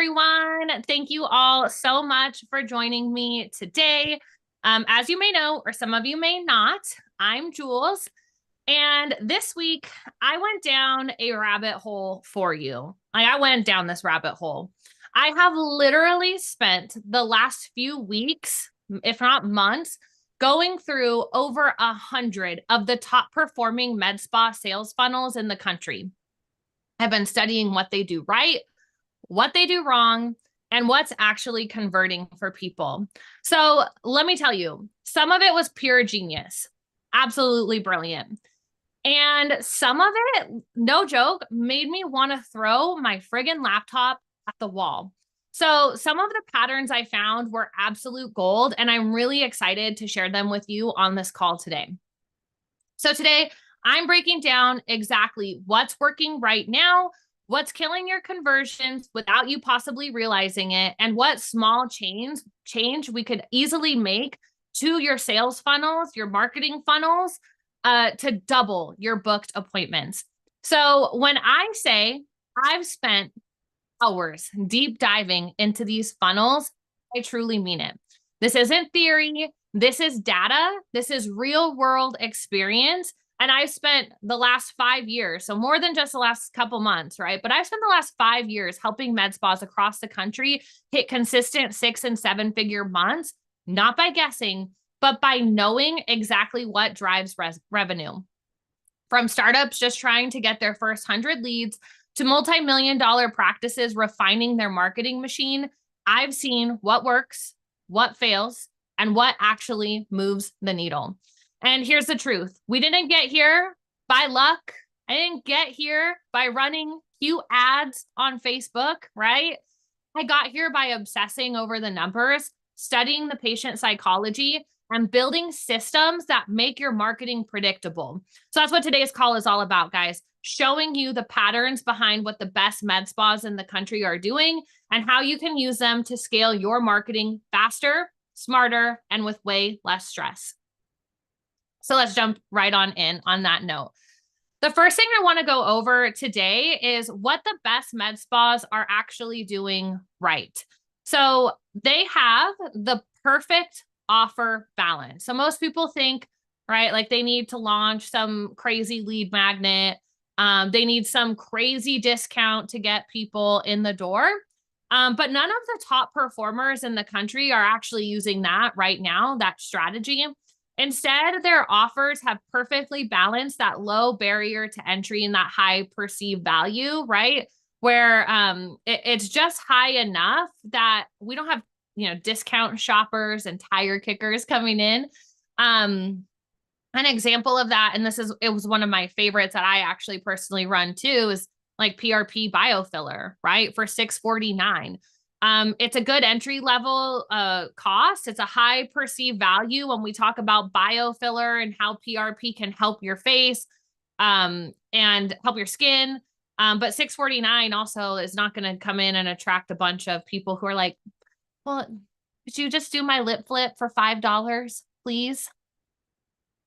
everyone. Thank you all so much for joining me today. As you may know, or some of you may not, I'm Jules. And this week, I went down a rabbit hole for you. I went down this rabbit hole. I have literally spent the last few weeks, if not months, going through over 100 of the top performing med spa sales funnels in the country. I've been studying what they do right, what they do wrong, and what's actually converting for people. So let me tell you, some of it was pure genius, absolutely brilliant. And some of it, no joke, made me want to throw my friggin' laptop at the wall. So some of the patterns I found were absolute gold, and I'm really excited to share them with you on this call today. So today, I'm breaking down exactly what's working right now, what's killing your conversions without you possibly realizing it, and what small change we could easily make to your sales funnels, your marketing funnels, to double your booked appointments. So when I say I've spent hours deep diving into these funnels, I truly mean it. This isn't theory. This is data. This is real world experience. And I've spent the last 5 years, so more than just the last couple months, right? But I've spent the last 5 years helping med spas across the country hit consistent 6 and 7 figure months, not by guessing, but by knowing exactly what drives revenue. From startups just trying to get their first 100 leads to multi-million-dollar practices refining their marketing machine, I've seen what works, what fails, and what actually moves the needle. And here's the truth. We didn't get here by luck. I didn't get here by running cute ads on Facebook, right? I got here by obsessing over the numbers, studying the patient psychology, and building systems that make your marketing predictable. So that's what today's call is all about, guys. Showing you the patterns behind what the best med spas in the country are doing and how you can use them to scale your marketing faster, smarter, and with way less stress. So let's jump right on in on that note. The first thing I want to go over today is what the best med spas are actually doing right. So they have the perfect offer balance. So most people think, right, like they need to launch some crazy lead magnet. They need some crazy discount to get people in the door. But none of the top performers in the country are actually using that right now, that strategy. Instead, their offers have perfectly balanced that low barrier to entry and that high perceived value, right? Where it's just high enough that we don't have, discount shoppers and tire kickers coming in. An example of that, and it was one of my favorites that I actually personally run too, is like PRP biofiller, right? For $649. It's a good entry level cost. It's a high perceived value when we talk about biofiller and how PRP can help your face and help your skin. But $649 also is not going to come in and attract a bunch of people who are like, well, could you just do my lip flip for $5, please?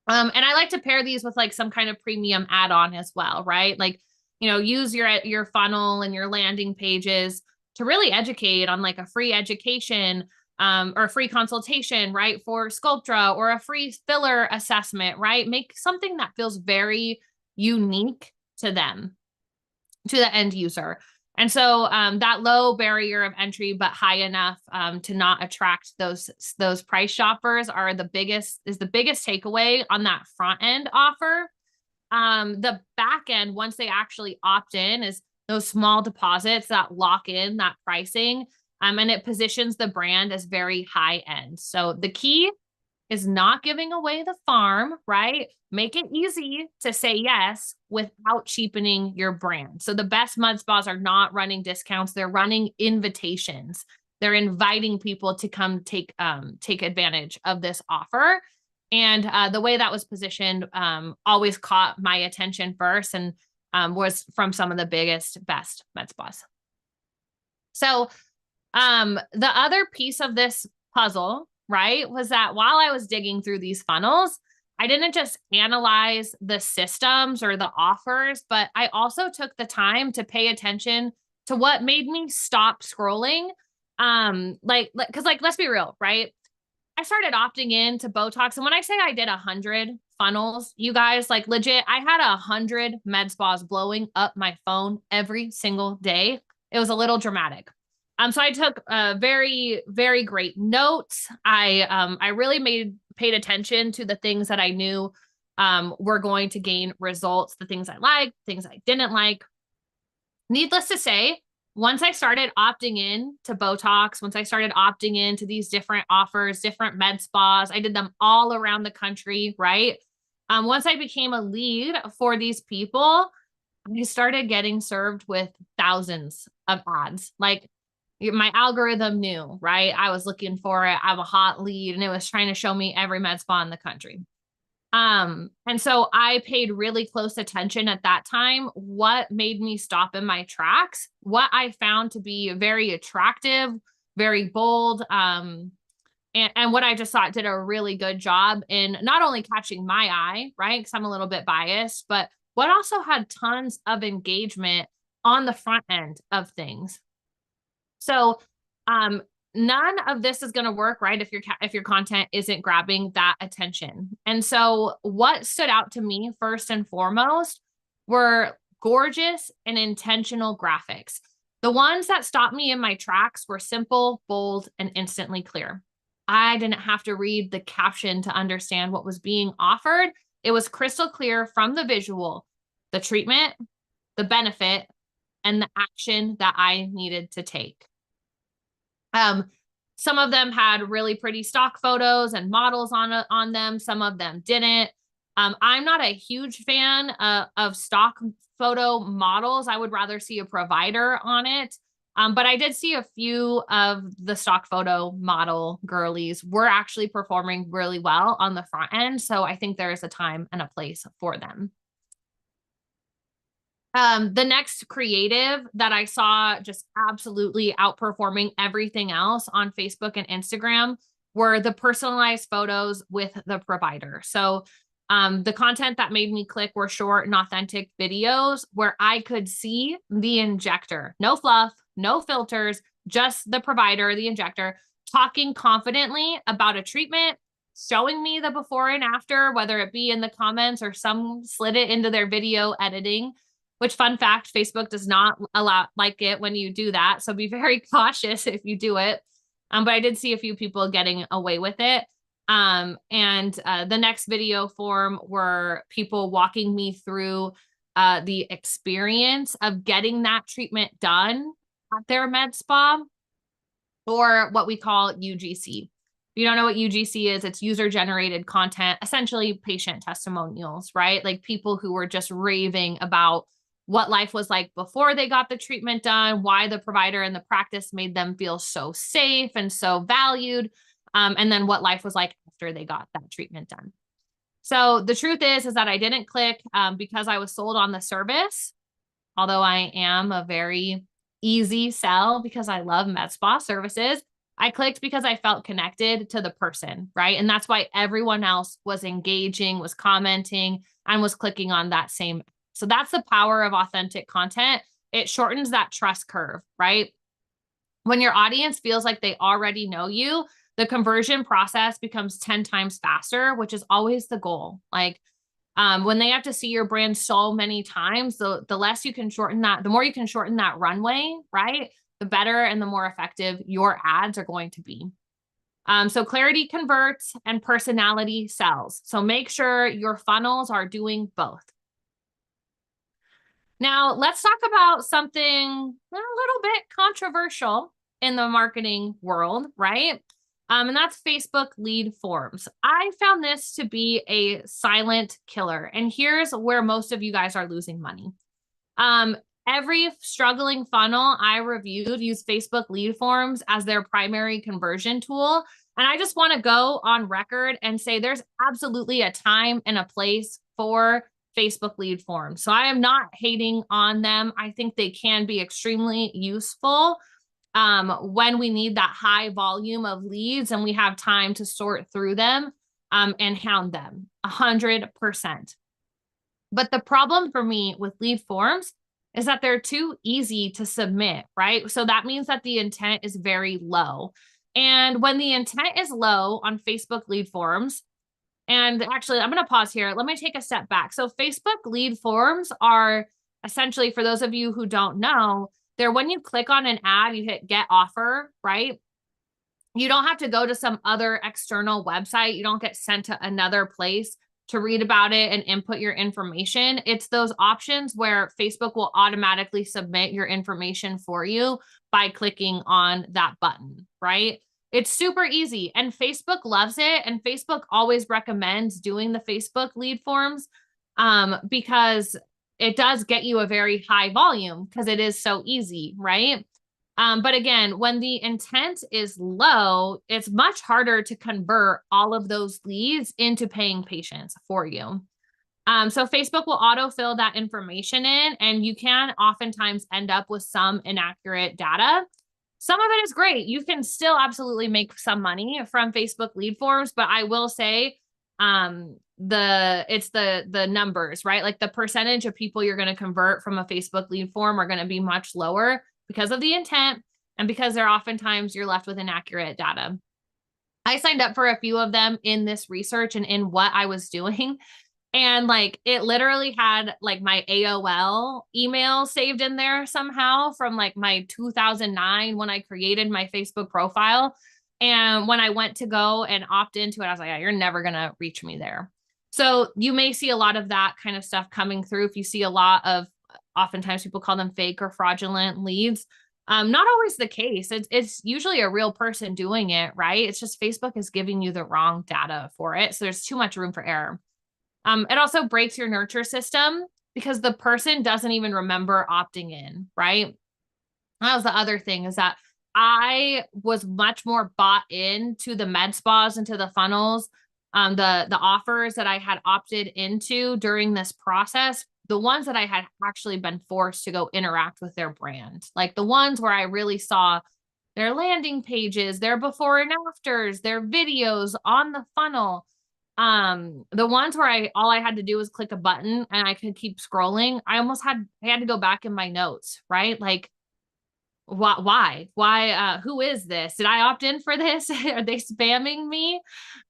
And I like to pair these with like some kind of premium add-on as well, right? Like, use your funnel and your landing pages to really educate on like a free education or a free consultation, right? For Sculptra, or a free filler assessment, right? Make something that feels very unique to them, to the end user. And so that low barrier of entry, but high enough to not attract those price shoppers is the biggest takeaway on that front end offer. The back end, once they actually opt in, is those small deposits that lock in that pricing. And it positions the brand as very high end. So the key is not giving away the farm, right? Make it easy to say yes without cheapening your brand. So the best med spas are not running discounts. They're running invitations. They're inviting people to come take advantage of this offer. And the way that was positioned always caught my attention first, and was from some of the biggest, best med spas. So the other piece of this puzzle, right, was that while I was digging through these funnels, I didn't just analyze the systems or the offers, but I also took the time to pay attention to what made me stop scrolling. Cause like, let's be real, right? I started opting in to Botox. And when I say I did 100 funnels, you guys, like legit, I had 100 med spas blowing up my phone every single day. It was a little dramatic. So I took very, very great notes. I really paid attention to the things that I knew were going to gain results, the things I liked, things I didn't like. Needless to say, once I started opting in to Botox, once I started opting into these different offers, different med spas, I did them all around the country, right? Once I became a lead for these people, I started getting served with thousands of ads. Like my algorithm knew, right? I was looking for it. I'm a hot lead and it was trying to show me every med spa in the country. And so I paid really close attention at that time. What made me stop in my tracks, what I found to be very attractive, very bold, and what I just thought did a really good job in not only catching my eye, right? Because I'm a little bit biased, but what also had tons of engagement on the front end of things. So, none of this is going to work, right? If your content isn't grabbing that attention. And so what stood out to me first and foremost were gorgeous and intentional graphics. The ones that stopped me in my tracks were simple, bold, and instantly clear. I didn't have to read the caption to understand what was being offered. It was crystal clear from the visual, the treatment, the benefit, and the action that I needed to take. Some of them had really pretty stock photos and models on them. Some of them didn't. I'm not a huge fan of stock photo models. I would rather see a provider on it. But I did see a few of the stock photo model girlies were actually performing really well on the front end. So I think there is a time and a place for them. The next creative that I saw just absolutely outperforming everything else on Facebook and Instagram were the personalized photos with the provider. So the content that made me click were short and authentic videos where I could see the injector, no fluff, no filters, just the provider, the injector, talking confidently about a treatment, showing me the before and after, whether it be in the comments or some slid it into their video editing. Which, fun fact, Facebook does not like it when you do that. So be very cautious if you do it. But I did see a few people getting away with it. The next video form were people walking me through the experience of getting that treatment done at their med spa, or what we call UGC. If you don't know what UGC is, it's user-generated content, essentially patient testimonials, right? Like people who were just raving about what life was like before they got the treatment done, why the provider and the practice made them feel so safe and so valued, and then what life was like after they got that treatment done. So the truth is that I didn't click because I was sold on the service, although I am a very easy sell because I love med spa services. I clicked because I felt connected to the person, right? And that's why everyone else was engaging, was commenting, and was clicking on that same. So that's the power of authentic content. It shortens that trust curve, right? When your audience feels like they already know you, the conversion process becomes 10 times faster, which is always the goal. Like when they have to see your brand so many times, the less you can shorten that, the more you can shorten that runway, right? The better and the more effective your ads are going to be. So clarity converts and personality sells. So make sure your funnels are doing both. Now, let's talk about something a little bit controversial in the marketing world, right? And that's Facebook lead forms. I found this to be a silent killer. And here's where most of you guys are losing money. Every struggling funnel I reviewed used Facebook lead forms as their primary conversion tool. And I just want to go on record and say there's absolutely a time and a place for Facebook lead forms. So I am not hating on them. I think they can be extremely useful when we need that high volume of leads and we have time to sort through them and hound them 100%. But the problem for me with lead forms is that they're too easy to submit, right? So that means that the intent is very low. And when the intent is low on Facebook lead forms, and actually, I'm going to pause here. Let me take a step back. So Facebook lead forms are essentially, for those of you who don't know, they're when you click on an ad, you hit get offer, right? You don't have to go to some other external website. You don't get sent to another place to read about it and input your information. It's those options where Facebook will automatically submit your information for you by clicking on that button, right? It's super easy and Facebook loves it. And Facebook always recommends doing the Facebook lead forms because it does get you a very high volume because it is so easy, right? But again, when the intent is low, it's much harder to convert all of those leads into paying patients for you. So Facebook will autofill that information in, and you can oftentimes end up with some inaccurate data. Some of it is great. You can still absolutely make some money from Facebook lead forms, but I will say, it's the numbers, right? Like the percentage of people you're going to convert from a Facebook lead form are going to be much lower because of the intent and because they're oftentimes you're left with inaccurate data. I signed up for a few of them in this research and in what I was doing. And like it literally had like my AOL email saved in there somehow from like my 2009 when I created my Facebook profile. And when I went to go and opt into it, I was like, yeah, you're never going to reach me there. So you may see a lot of that kind of stuff coming through. If you see a lot of, oftentimes people call them fake or fraudulent leads. Not always the case. It's usually a real person doing it, right? It's just Facebook is giving you the wrong data for it. So there's too much room for error. It also breaks your nurture system because the person doesn't even remember opting in, right? That was the other thing, is that I was much more bought into the med spas and to the funnels, the offers that I had opted into during this process, the ones that I had actually been forced to go interact with their brand, like the ones where I really saw their landing pages, their before and afters, their videos on the funnel. The ones where all I had to do was click a button and I could keep scrolling. I had to go back in my notes, right? Like, why, who is this? Did I opt in for this? Are they spamming me?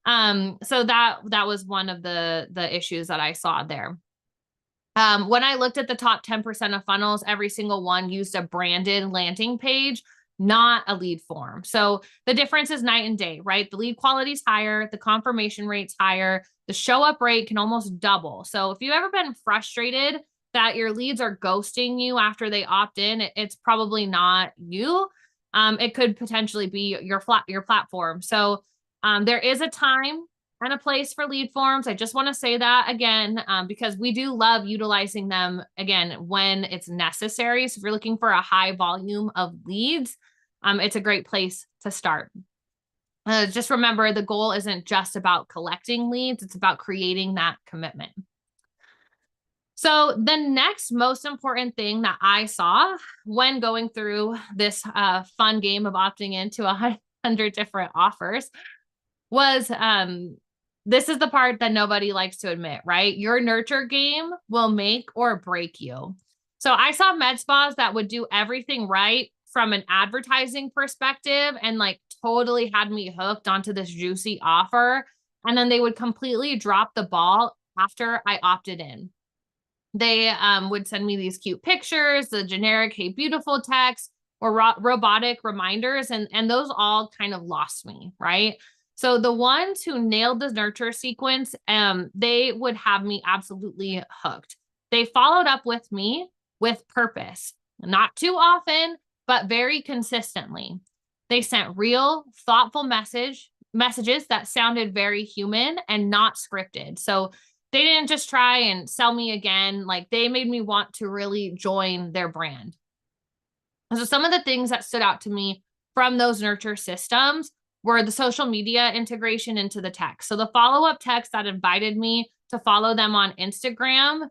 So that was one of the issues that I saw there. When I looked at the top 10% of funnels, every single one used a branded landing page, not a lead form. So the difference is night and day, right? The lead quality is higher, the confirmation rate's higher, the show up rate can almost double. So if you've ever been frustrated that your leads are ghosting you after they opt in, it's probably not you. It could potentially be your platform. So there is a time and a place for lead forms. I just want to say that again, because we do love utilizing them again when it's necessary. So if you're looking for a high volume of leads, it's a great place to start. Just remember, the goal isn't just about collecting leads, it's about creating that commitment. So the next most important thing that I saw when going through this fun game of opting into 100 different offers was this is the part that nobody likes to admit, right? Your nurture game will make or break you. So I saw med spas that would do everything right from an advertising perspective and like totally had me hooked onto this juicy offer. And then they would completely drop the ball after I opted in. They would send me these cute pictures, the generic, hey, beautiful text, or robotic reminders. And those all kind of lost me, right? So the ones who nailed the nurture sequence, they would have me absolutely hooked. They followed up with me with purpose, not too often, but very consistently. They sent real, thoughtful messages that sounded very human and not scripted. So they didn't just try and sell me again. Like they made me want to really join their brand. So some of the things that stood out to me from those nurture systems were the social media integration into the text. So the follow-up text that invited me to follow them on Instagram,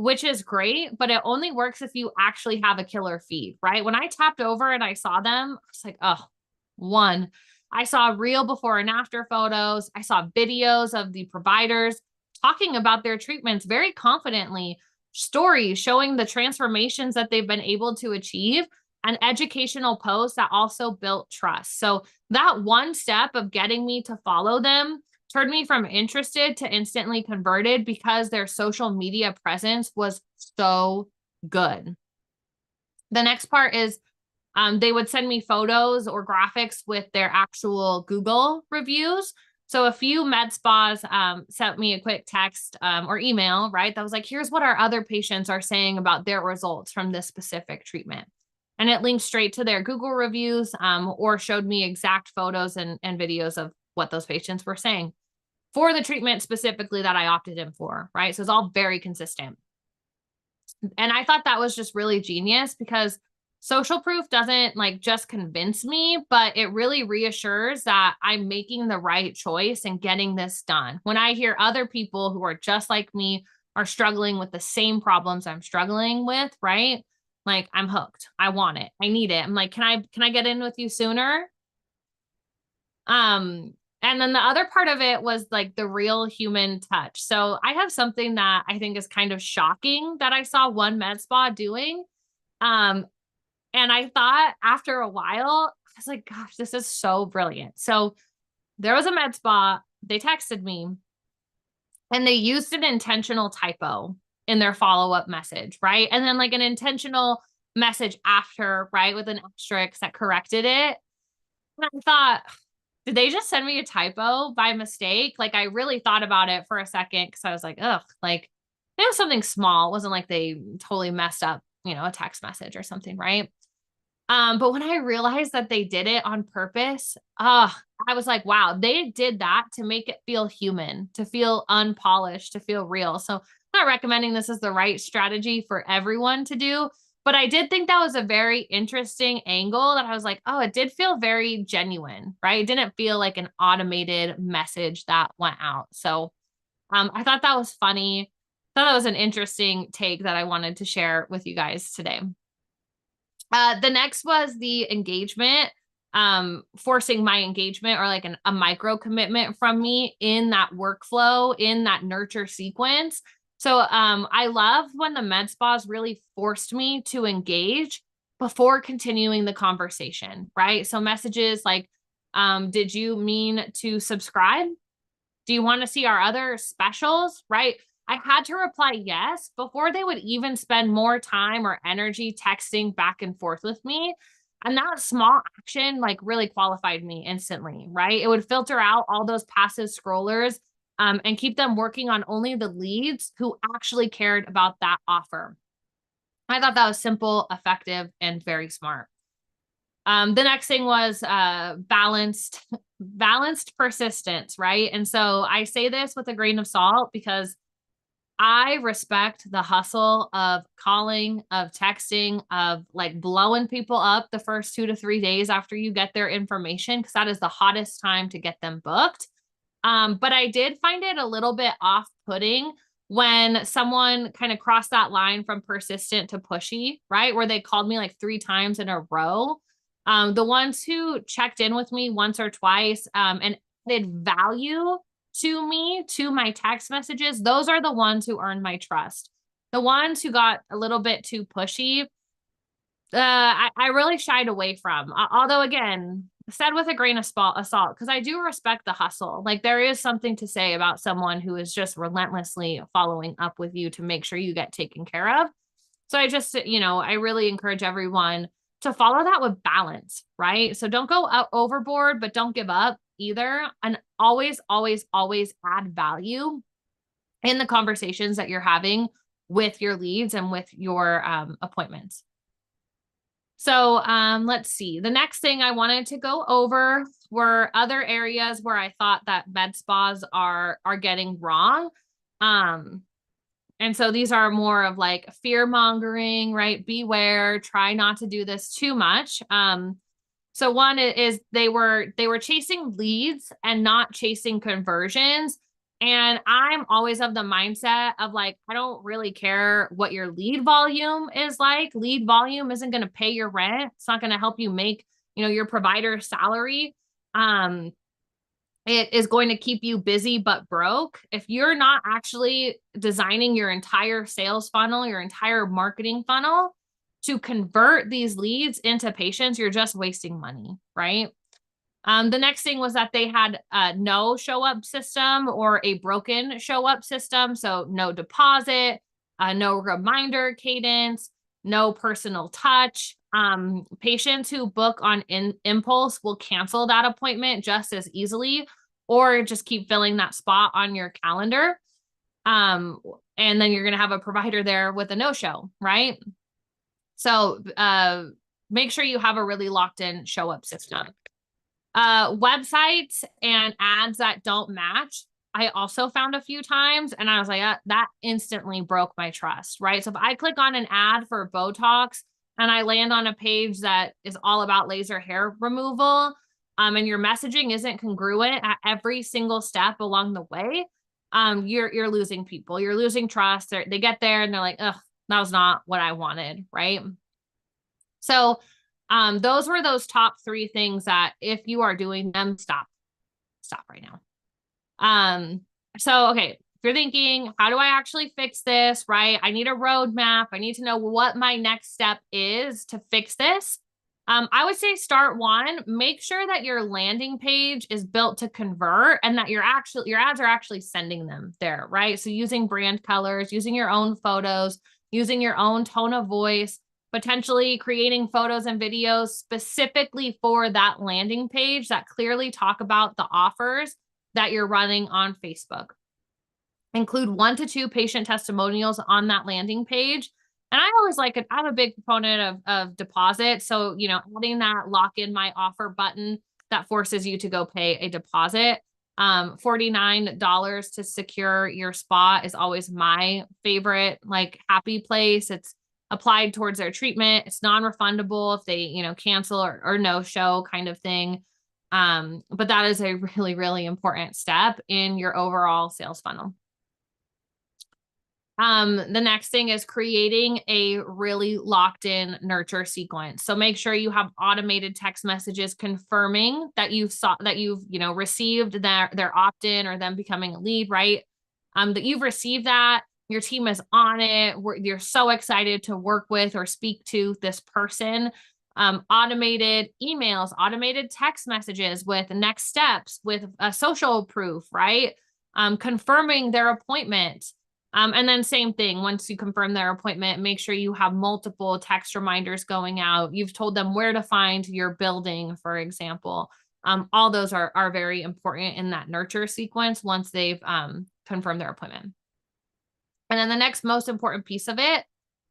which is great, but it only works if you actually have a killer feed, right? When I tapped over and I saw them, I was like, oh, I saw real before and after photos. I saw videos of the providers talking about their treatments very confidently. stories showing the transformations that they've been able to achieve, and educational posts that also built trust. So that one step of getting me to follow them turned me from interested to instantly converted because their social media presence was so good. The next part is they would send me photos or graphics with their actual Google reviews. So a few med spas sent me a quick text or email, right? That was like, here's what our other patients are saying about their results from this specific treatment. And it linked straight to their Google reviews or showed me exact photos and videos of what those patients were saying for the treatment specifically that I opted in for, right? So it's all very consistent. And I thought that was just really genius because social proof doesn't like just convince me, but it really reassures that I'm making the right choice and getting this done. When I hear other people who are just like me are struggling with the same problems I'm struggling with, right? Like I'm hooked. I want it. I need it. I'm like, can I get in with you sooner? And then the other part of it was like the real human touch. So I have something that I think is kind of shocking that I saw one med spa doing. Um, and I thought after a while, I was like, gosh, this is so brilliant. So there was a med spa, they texted me and they used an intentional typo in their follow-up message, right? And then like an intentional message after, right, with an asterisk that corrected it. And I thought, did they just send me a typo by mistake? Like I really thought about it for a second because I was like, ugh, like it was something small. It wasn't like they totally messed up, a text message or something, right? But when I realized that they did it on purpose, I was like, wow, they did that to make it feel human, to feel unpolished, to feel real. So I'm not recommending this is the right strategy for everyone to do, but I did think that was a very interesting angle that I was like, oh, it did feel very genuine, right? It didn't feel like an automated message that went out. So I thought that was funny. I thought that was an interesting take that I wanted to share with you guys today. The next was the engagement, forcing my engagement or like a micro commitment from me in that workflow, in that nurture sequence. So I love when the med spas really forced me to engage before continuing the conversation, right? So messages like, did you mean to subscribe? Do you want to see our other specials, right? I had to reply yes before they would even spend more time or energy texting back and forth with me. And that small action like really qualified me instantly, right? It would filter out all those passive scrollers and keep them working on only the leads who actually cared about that offer. I thought that was simple, effective, and very smart. The next thing was balanced persistence, right? And so I say this with a grain of salt because I respect the hustle of calling, of texting, of like blowing people up the first 2 to 3 days after you get their information, because that is the hottest time to get them booked. But I did find it a little bit off-putting when someone kind of crossed that line from persistent to pushy, right? Where they called me like 3 times in a row. The ones who checked in with me once or twice and added value to me, to my text messages, those are the ones who earned my trust. The ones who got a little bit too pushy, I really shied away from. Although, again, said with a grain of salt, because I do respect the hustle. Like, there is something to say about someone who is just relentlessly following up with you to make sure you get taken care of. So I just, I really encourage everyone to follow that with balance, right? So don't go overboard, but don't give up either. And always, always, always add value in the conversations that you're having with your leads and with your appointments. So let's see. The next thing I wanted to go over were other areas where I thought that med spas are getting wrong. And so these are more of like fear mongering, right? Beware, try not to do this too much. So one is they were chasing leads and not chasing conversions. And I'm always of the mindset of like, I don't really care what your lead volume is like. Lead volume isn't going to pay your rent. It's not going to help you make, your provider's salary. it is going to keep you busy but broke. If you're not actually designing your entire sales funnel, your entire marketing funnel to convert these leads into patients, you're just wasting money, right? The next thing was that they had no show up system or a broken show up system. So no deposit, no reminder cadence, no personal touch. Patients who book on impulse will cancel that appointment just as easily, or just keep filling that spot on your calendar. And then you're going to have a provider there with a no-show, right? So make sure you have a really locked in show up system. Websites and ads that don't match, I also found a few times, and I was like, that instantly broke my trust, right? So if I click on an ad for Botox and I land on a page that is all about laser hair removal, and your messaging isn't congruent at every single step along the way, you're losing people. You're losing trust. They get there and they're like, ugh, that was not what I wanted, right? So those were those top 3 things that if you are doing them, stop right now. So, okay, if you're thinking, how do I actually fix this, right? I need a roadmap. I need to know what my next step is to fix this. I would say start 1, make sure that your landing page is built to convert and that your ads are actually sending them there, right? So using brand colors, using your own photos, using your own tone of voice, potentially creating photos and videos specifically for that landing page that clearly talk about the offers that you're running on Facebook. Include 1 to 2 patient testimonials on that landing page. And I always like it. I'm a big proponent of deposit. So, adding that lock in my offer button that forces you to go pay a deposit. $49 to secure your spot is always my favorite, like, happy place. It's applied towards their treatment. It's non-refundable if they, cancel or no show kind of thing. But that is a really, really important step in your overall sales funnel. The next thing is creating a really locked in nurture sequence. So make sure you have automated text messages confirming that you've received their opt-in or them becoming a lead, right? That you've received that, your team is on it. You're so excited to work with or speak to this person. Automated emails, automated text messages with next steps, with a social proof, right? Confirming their appointment. And then same thing, once you confirm their appointment, make sure you have multiple text reminders going out. You've told them where to find your building, for example. All those are very important in that nurture sequence once they've confirmed their appointment. And then the next most important piece of it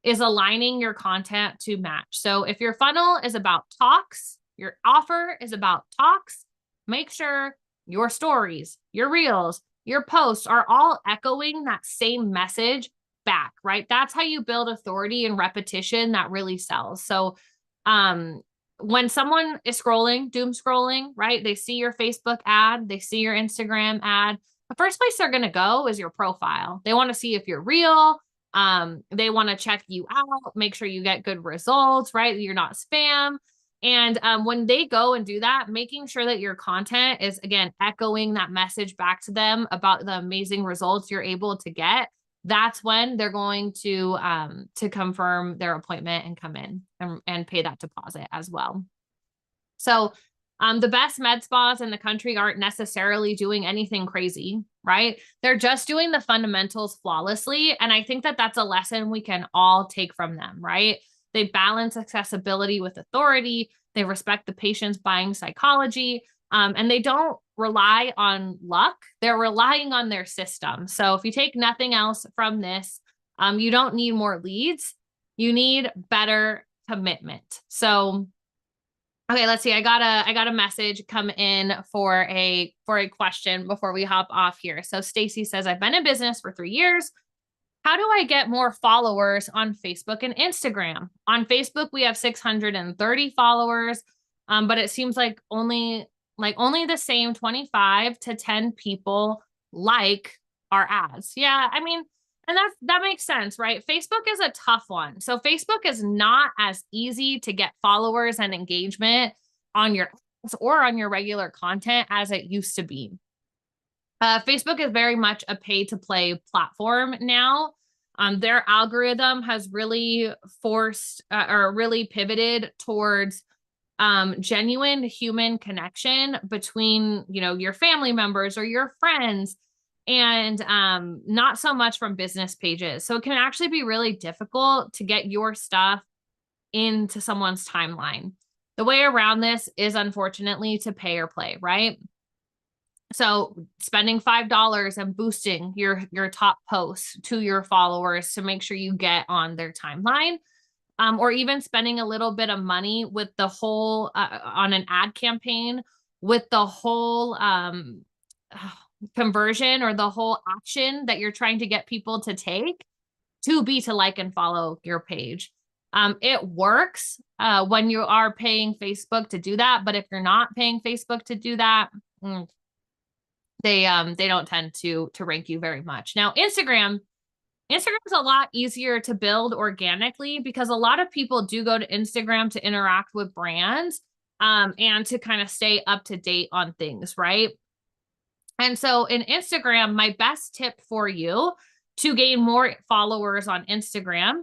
is aligning your content to match. So if your funnel is about talks, your offer is about talks, make sure your stories, your reels, your posts are all echoing that same message back, right? That's how you build authority and repetition that really sells. So when someone is scrolling, doom scrolling, right? They see your Facebook ad, they see your Instagram ad. The first place they're going to go is your profile. They want to see if you're real. They want to check you out, make sure you get good results, right? You're not spam. And when they go and do that, making sure that your content is, again, echoing that message back to them about the amazing results you're able to get, that's when they're going to confirm their appointment and come in and pay that deposit as well. So the best med spas in the country aren't necessarily doing anything crazy, right? They're just doing the fundamentals flawlessly. And I think that that's a lesson we can all take from them, right? They balance accessibility with authority. They respect the patient's buying psychology. And they don't rely on luck. They're relying on their system. So if you take nothing else from this, you don't need more leads. You need better commitment. So, okay, let's see. I got a message come in for a question before we hop off here. So Stacy says, I've been in business for 3 years. How do I get more followers on Facebook and Instagram? On Facebook, we have 630 followers, but it seems like only the same 25 to 10 people like our ads. Yeah, I mean, and that makes sense, right? Facebook is a tough one. So Facebook is not as easy to get followers and engagement on your or on your regular content as it used to be. Facebook is very much a pay to play platform now. Their algorithm has really forced or really pivoted towards genuine human connection between, your family members or your friends, and not so much from business pages. So it can actually be really difficult to get your stuff into someone's timeline. The way around this is unfortunately to pay or play, right? So spending $5 and boosting your top posts to your followers to make sure you get on their timeline, or even spending a little bit of money with the whole on an ad campaign with the whole conversion or the whole action that you're trying to get people to take to be to like and follow your page. It works when you are paying Facebook to do that, but if you're not paying Facebook to do that, they don't tend to rank you very much. Now, Instagram is a lot easier to build organically because a lot of people do go to Instagram to interact with brands and to kind of stay up to date on things, right? And so in Instagram, my best tip for you to gain more followers on Instagram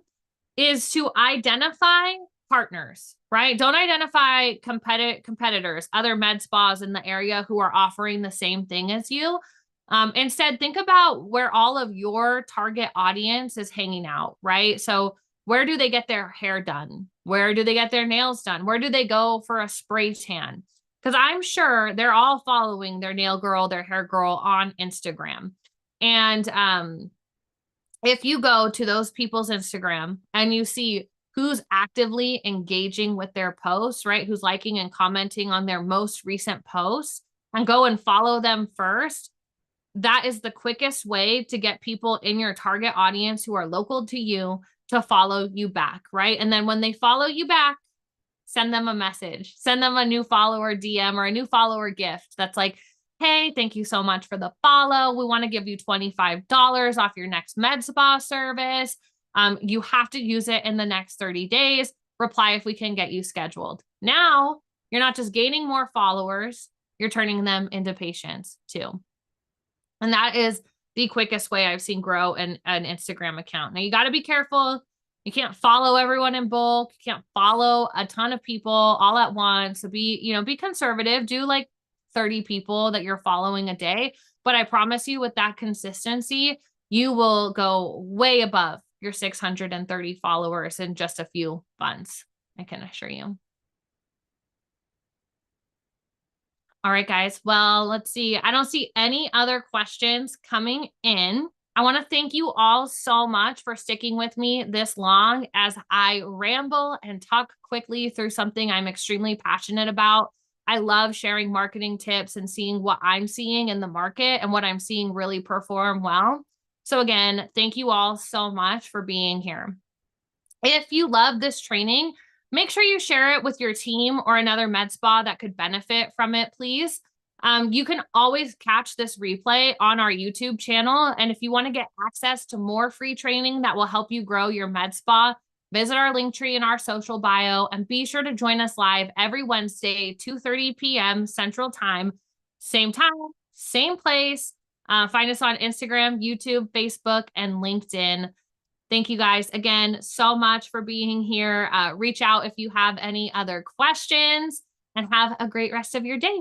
is to identify partners, right? Don't identify competitors, other med spas in the area who are offering the same thing as you. Instead, think about where all of your target audience is hanging out, right? So where do they get their hair done? Where do they get their nails done? Where do they go for a spray tan? Because I'm sure they're all following their nail girl, their hair girl on Instagram. And if you go to those people's Instagram and you see who's actively engaging with their posts, right? Who's liking and commenting on their most recent posts, and go and follow them first, that is the quickest way to get people in your target audience who are local to you to follow you back, right? And then when they follow you back, send them a message, send them a new follower DM or a new follower gift that's like, hey, thank you so much for the follow. We want to give you $25 off your next med spa service. You have to use it in the next 30 days. Reply if we can get you scheduled. Now, you're not just gaining more followers, you're turning them into patients too. And that is the quickest way I've seen grow an Instagram account. Now, you got to be careful. You can't follow everyone in bulk. You can't follow a ton of people all at once. So be conservative. Do like 30 people that you're following a day. But I promise you, with that consistency, you will go way above your 630 followers in just a few months. I can assure you. All right, guys. Well, let's see. I don't see any other questions coming in. I want to thank you all so much for sticking with me this long as I ramble and talk quickly through something I'm extremely passionate about. I love sharing marketing tips and seeing what I'm seeing in the market and what I'm seeing really perform well. So again, thank you all so much for being here. If you love this training, make sure you share it with your team or another med spa that could benefit from it, please. You can always catch this replay on our YouTube channel. And if you want to get access to more free training that will help you grow your med spa, visit our link tree in our social bio and be sure to join us live every Wednesday, 2:30 p.m. Central Time, same place. Find us on Instagram, YouTube, Facebook, and LinkedIn. Thank you guys again so much for being here. Reach out if you have any other questions and have a great rest of your day.